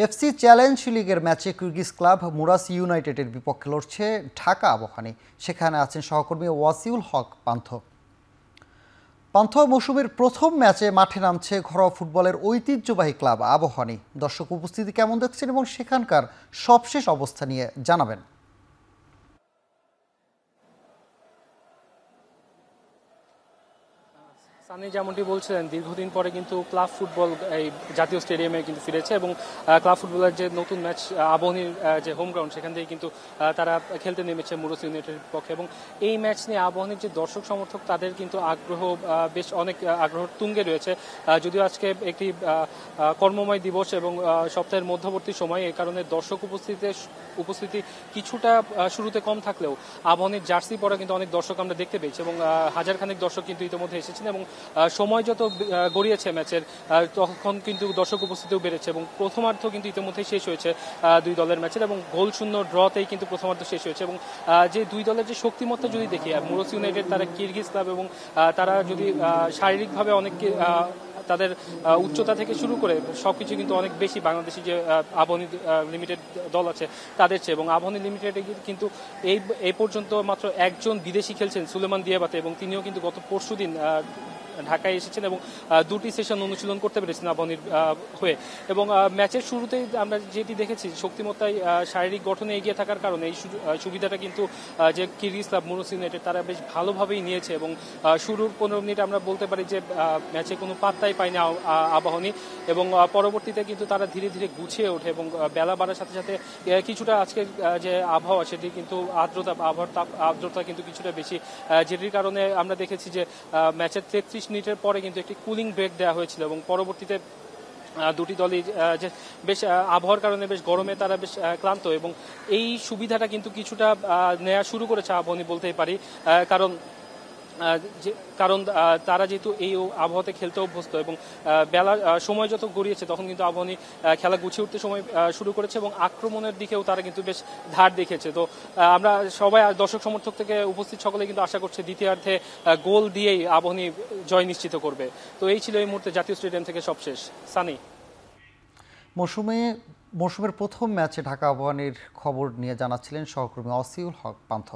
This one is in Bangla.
এফসি চ্যালেঞ্জ লিগের ম্যাচে কিরগিজ ক্লাব মুরাস ইউনাইটেডের বিপক্ষে লড়ছে ঢাকা আবাহনী। সেখানে আছেন সহকর্মী ওয়াসিউল হক পান্থ। মৌসুমের প্রথম ম্যাচে মাঠে নামছে ঘরোয়া ফুটবলের ঐতিহ্যবাহী ক্লাব আবাহনী। দর্শক উপস্থিতি কেমন দেখছেন এবং সেখানকার সবশেষ অবস্থা নিয়ে জানাবেন। সানি যেমনটি বলছিলেন, দীর্ঘদিন পরে কিন্তু ক্লাব ফুটবল এই জাতীয় স্টেডিয়ামে কিন্তু ফিরেছে এবং ক্লাব ফুটবলের যে নতুন ম্যাচ আবাহনীর যে হোম গ্রাউন্ড, সেখান থেকে কিন্তু তারা খেলতে নেমেছে মুরাস ইউনাইটেডের পক্ষে। এবং এই ম্যাচ নিয়ে আবাহনীর যে দর্শক সমর্থক, তাদের কিন্তু আগ্রহ বেশ অনেক আগ্রহ তুঙ্গে রয়েছে। যদিও আজকে একটি কর্মময় দিবস এবং সপ্তাহের মধ্যবর্তী সময়, এই কারণে দর্শক উপস্থিতি কিছুটা শুরুতে কম থাকলেও আবাহনীর জার্সি পরা কিন্তু অনেক দর্শক আমরা দেখতে পেয়েছি এবং হাজারখানেক দর্শক কিন্তু ইতিমধ্যে এসেছেন এবং সময় যত গড়িয়েছে ম্যাচের, তখন কিন্তু দর্শক উপস্থিতিও বেড়েছে এবং প্রথমার্ধ কিন্তু ইতিমধ্যেই শেষ হয়েছে দুই দলের ম্যাচের এবং গোল শূন্য ড্রতেই কিন্তু প্রথমার্ধ শেষ হয়েছে। এবং যে দুই দলের যে শক্তিমত্তা যদি দেখি, মুরাস ইউনাইটেড তারা কিরগিজ ক্লাব এবং তারা যদি শারীরিকভাবে অনেক তাদের উচ্চতা থেকে শুরু করে সবকিছু কিন্তু অনেক বেশি বাংলাদেশি যে আবাহনী লিমিটেড দল আছে তাদের চেয়ে। এবং আবাহনী লিমিটেডে কিন্তু এই পর্যন্ত মাত্র একজন বিদেশি খেলছেন, সুলেমান দিয়াবাতে, এবং তিনিও কিন্তু গত পরশুদিন ঢাকায় এসেছেন এবং দুটি সেশন অনুশীলন করতে পেরেছেন আবাহনীর হয়ে। এবং ম্যাচের শুরুতেই আমরা যেটি দেখেছি, শক্তিমত্তায় শারীরিক গঠনে এগিয়ে থাকার কারণে এই সুবিধাটা কিন্তু যে কিরগিজ ক্লাব মুরাস ইউনাইটেড তারা বেশ ভালোভাবেই নিয়েছে এবং শুরুর 15 মিনিট আমরা বলতে পারি যে ম্যাচে কোনো পাত্তাই পায়নি আবাহনী এবং পরবর্তীতে কিন্তু তারা ধীরে ধীরে গুছিয়ে ওঠে এবং বেলা বাড়ার সাথে সাথে কিছুটা আজকে যে আবহাওয়া, সেটি কিন্তু আর্দ্রতা কিন্তু কিছুটা বেশি, যেটির কারণে আমরা দেখেছি যে ম্যাচের 33 মিনিটের পরে কিন্তু একটি কুলিং ব্রেক দেওয়া হয়েছিল এবং পরবর্তীতে দুটি দলই যে বেশ আবহাওয়ার কারণে বেশ গরমে তারা বেশ ক্লান্ত এবং এই সুবিধাটা কিন্তু কিছুটা নেওয়া শুরু করেছে আবাহনী বলতেই পারি। কারণ তারা যেহেতু এই আবহাওয়াতে খেলতে অভ্যস্ত এবং সময় যত গড়িয়েছে তখন কিন্তু আবাহনী খেলা গুছিয়ে উঠতে সময় শুরু করেছে এবং আক্রমণের দিকেও তারা কিন্তু বেশ ধার দেখেছে। তো আমরা সবাই দর্শক সমর্থক থেকে উপস্থিত সকলে কিন্তু আশা করছে দ্বিতীয়ার্ধে গোল দিয়েই আবাহনী জয় নিশ্চিত করবে। তো এই ছিল এই মুহূর্তে জাতীয় স্টেডিয়াম থেকে সবশেষ। সানি, মৌসুমের প্রথম ম্যাচে ঢাকা আবাহনীর খবর নিয়ে জানাচ্ছিলেন সহকর্মী ওয়াসিউল হক পান্থ।